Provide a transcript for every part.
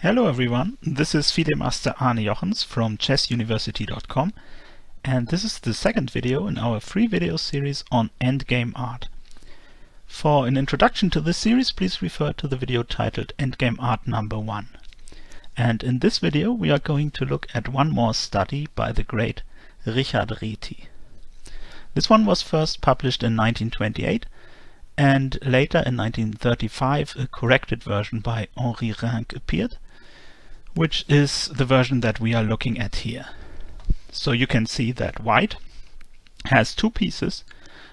Hello everyone, this is FM Arne Jochens from chessuniversity.com, and this is the second video in our free video series on Endgame Art. For an introduction to this series, please refer to the video titled Endgame Art number 1. And in this video we are going to look at one more study by the great Richard Reti. This one was first published in 1928, and later in 1935 a corrected version by Henri Rinck appeared, which is the version that we are looking at here. So you can see that white has two pieces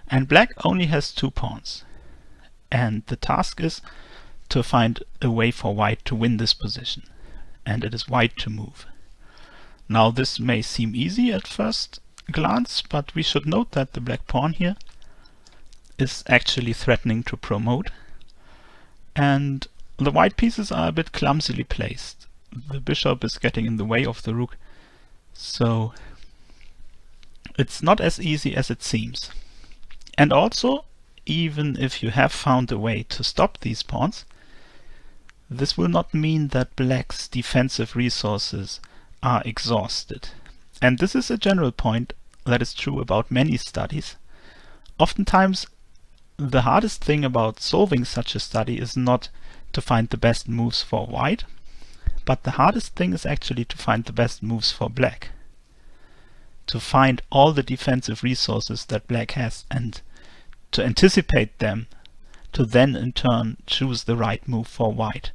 and black only has two pawns. And the task is to find a way for white to win this position. And it is white to move. Now this may seem easy at first glance, but we should note that the black pawn here is actually threatening to promote. And the white pieces are a bit clumsily placed. The bishop is getting in the way of the rook, so it's not as easy as it seems. And also, even if you have found a way to stop these pawns, this will not mean that black's defensive resources are exhausted. And this is a general point that is true about many studies. Oftentimes, the hardest thing about solving such a study is not to find the best moves for white, but the hardest thing is actually to find the best moves for black. To find all the defensive resources that black has and to anticipate them, to then in turn choose the right move for white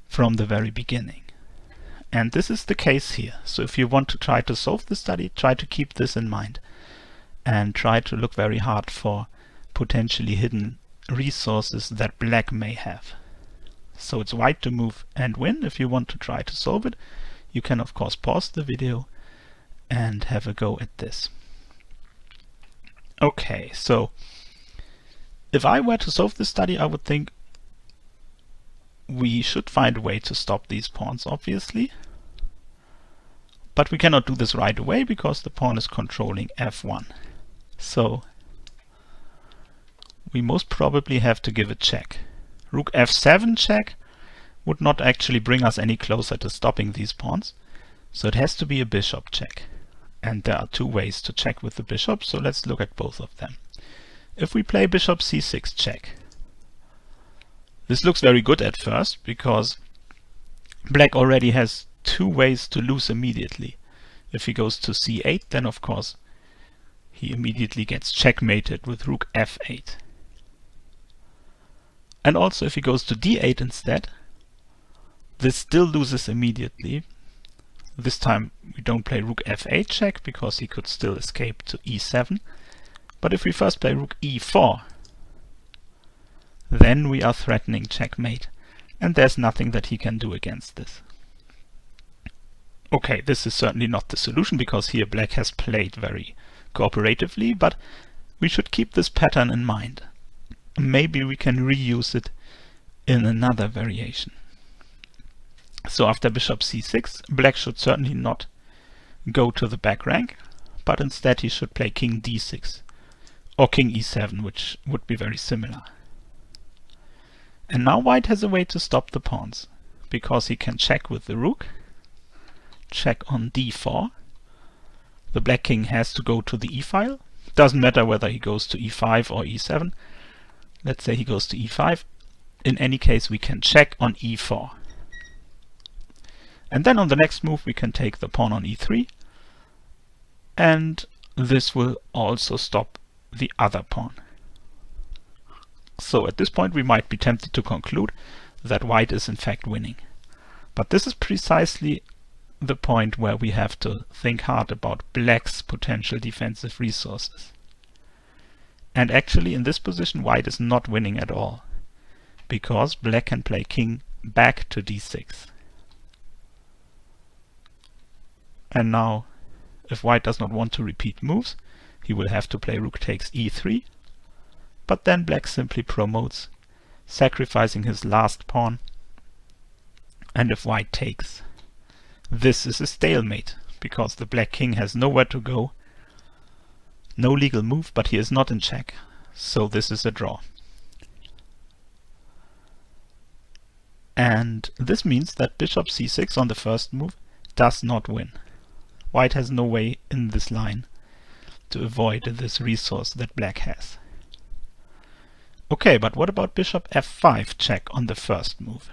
from the very beginning. And this is the case here. So if you want to try to solve the study, try to keep this in mind and try to look very hard for potentially hidden resources that black may have. So it's white to move and win. If you want to try to solve it, you can of course pause the video and have a go at this. Okay, so if I were to solve this study, I would think we should find a way to stop these pawns, obviously. But we cannot do this right away because the pawn is controlling f1. So we most probably have to give a check. Rook f7 check would not actually bring us any closer to stopping these pawns, so it has to be a bishop check. And there are two ways to check with the bishop, so let's look at both of them. If we play bishop c6 check, this looks very good at first because black already has two ways to lose immediately. If he goes to c8, then of course he immediately gets checkmated with rook f8. And also if he goes to d8 instead, this still loses immediately. This time we don't play rook f8 check because he could still escape to e7. But if we first play rook e4, then we are threatening checkmate, and there's nothing that he can do against this. Okay, this is certainly not the solution because here black has played very cooperatively, but we should keep this pattern in mind. Maybe we can reuse it in another variation. So after bishop c6, black should certainly not go to the back rank, but instead he should play king d6 or king e7, which would be very similar. And now white has a way to stop the pawns, because he can check with the rook, check on d4. The black king has to go to the e-file. Doesn't matter whether he goes to e5 or e7. Let's say he goes to e5. In any case, we can check on e4. And then on the next move, we can take the pawn on e3. And this will also stop the other pawn. So at this point, we might be tempted to conclude that white is in fact winning. But this is precisely the point where we have to think hard about black's potential defensive resources. And actually in this position white is not winning at all, because black can play king back to d6. And now if white does not want to repeat moves, he will have to play rook takes e3, but then black simply promotes, sacrificing his last pawn. And if white takes, this is a stalemate, because the black king has nowhere to go, no legal move, but he is not in check, so this is a draw. And this means that bishop c6 on the first move does not win. White has no way in this line to avoid this resource that black has. Okay, but what about bishop f5 check on the first move?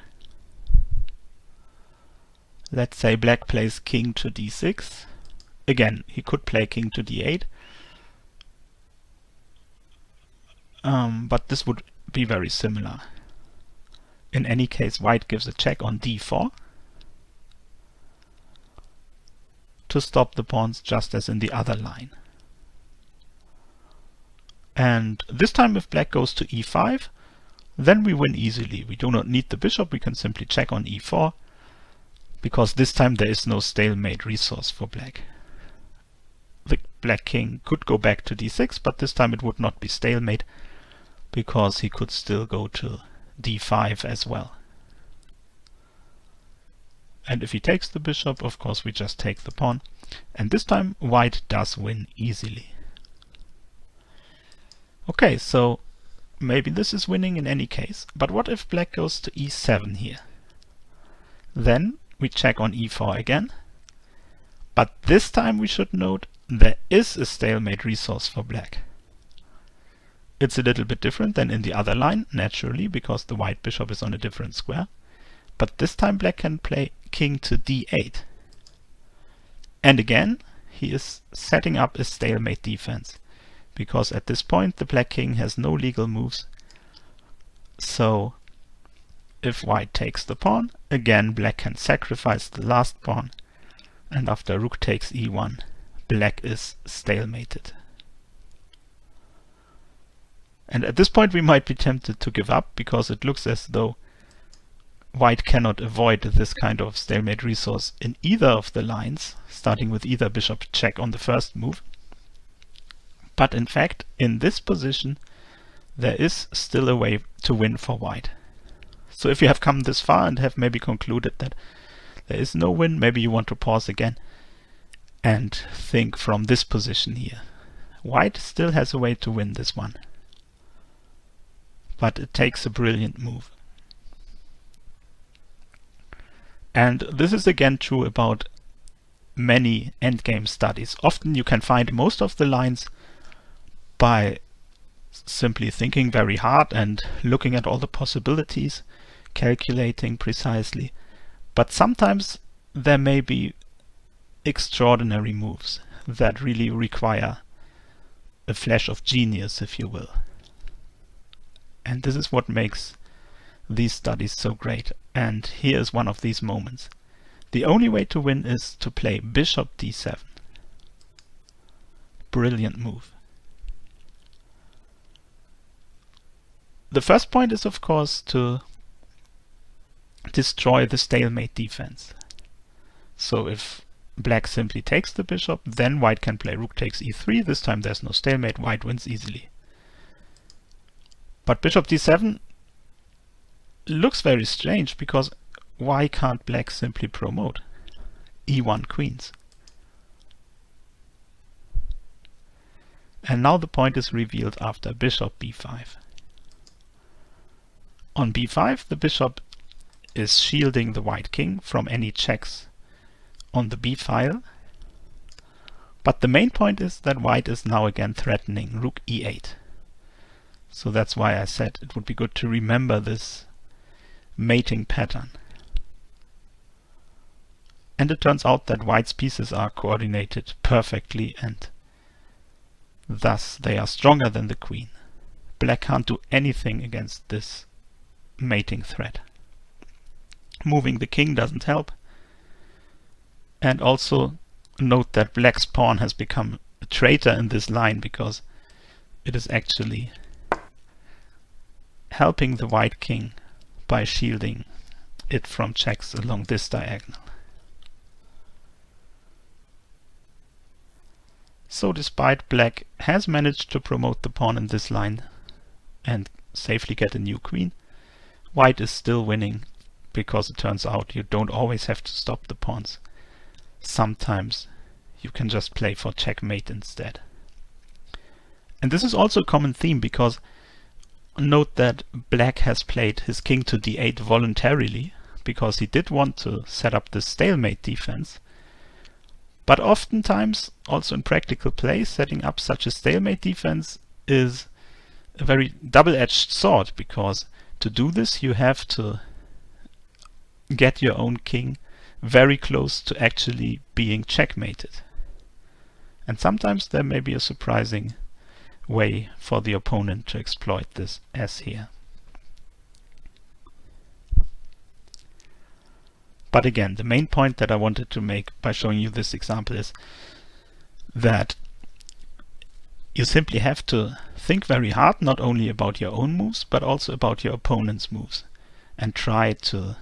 Let's say black plays king to d6. Again, he could play king to d8. But this would be very similar. In any case, white gives a check on d4 to stop the pawns, just as in the other line. And this time if black goes to e5, then we win easily. We do not need the bishop, we can simply check on e4, because this time there is no stalemate resource for black. The black king could go back to d6, but this time it would not be stalemate, because he could still go to d5 as well. And if he takes the bishop, of course we just take the pawn. And this time white does win easily. Okay, so maybe this is winning in any case. But what if black goes to e7 here? Then we check on e4 again. But this time we should note there is a stalemate resource for black. It's a little bit different than in the other line, naturally, because the white bishop is on a different square. But this time black can play king to d8. And again, he is setting up a stalemate defense, because at this point the black king has no legal moves. So if white takes the pawn, again black can sacrifice the last pawn, and after rook takes e1, black is stalemated. And at this point we might be tempted to give up, because it looks as though white cannot avoid this kind of stalemate resource in either of the lines, starting with either bishop check on the first move. But in fact, in this position, there is still a way to win for white. So if you have come this far and have maybe concluded that there is no win, maybe you want to pause again and think from this position here. White still has a way to win this one, but it takes a brilliant move. And this is again true about many endgame studies. Often you can find most of the lines by simply thinking very hard and looking at all the possibilities, calculating precisely. But sometimes there may be extraordinary moves that really require a flash of genius, if you will. And this is what makes these studies so great. And here is one of these moments. The only way to win is to play bishop d7. Brilliant move. The first point is, of course, to destroy the stalemate defense. So if black simply takes the bishop, then white can play rook takes e3. This time there's no stalemate, white wins easily. But bishop d7 looks very strange, because why can't black simply promote e1 queens? And now the point is revealed after bishop b5. On b5 the bishop is shielding the white king from any checks on the b file, but the main point is that white is now again threatening rook e8. So that's why I said it would be good to remember this mating pattern. And it turns out that white's pieces are coordinated perfectly, and thus they are stronger than the queen. Black can't do anything against this mating threat. Moving the king doesn't help. And also note that black's pawn has become a traitor in this line, because it is actually helping the white king by shielding it from checks along this diagonal. So despite black has managed to promote the pawn in this line and safely get a new queen, white is still winning, because it turns out you don't always have to stop the pawns. Sometimes you can just play for checkmate instead. And this is also a common theme, because note that black has played his king to d8 voluntarily, because he did want to set up the stalemate defense. But oftentimes, also in practical play, setting up such a stalemate defense is a very double-edged sword, because to do this you have to get your own king very close to actually being checkmated. And sometimes there may be a surprising way for the opponent to exploit this, as here. But again, the main point that I wanted to make by showing you this example is that you simply have to think very hard, not only about your own moves, but also about your opponent's moves, and try to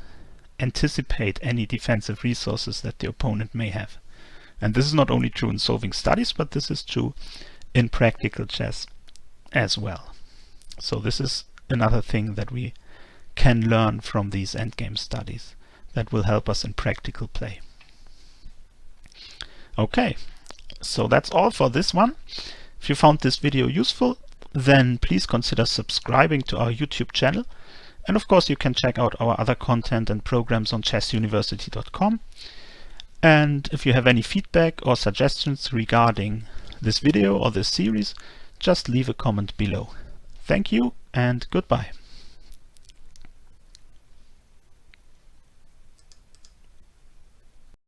anticipate any defensive resources that the opponent may have. And this is not only true in solving studies, but this is true in practical chess as well. So this is another thing that we can learn from these endgame studies that will help us in practical play. Okay, so that's all for this one. If you found this video useful, then please consider subscribing to our YouTube channel. And of course you can check out our other content and programs on chessuniversity.com. And if you have any feedback or suggestions regarding this video or this series, just leave a comment below. Thank you and goodbye.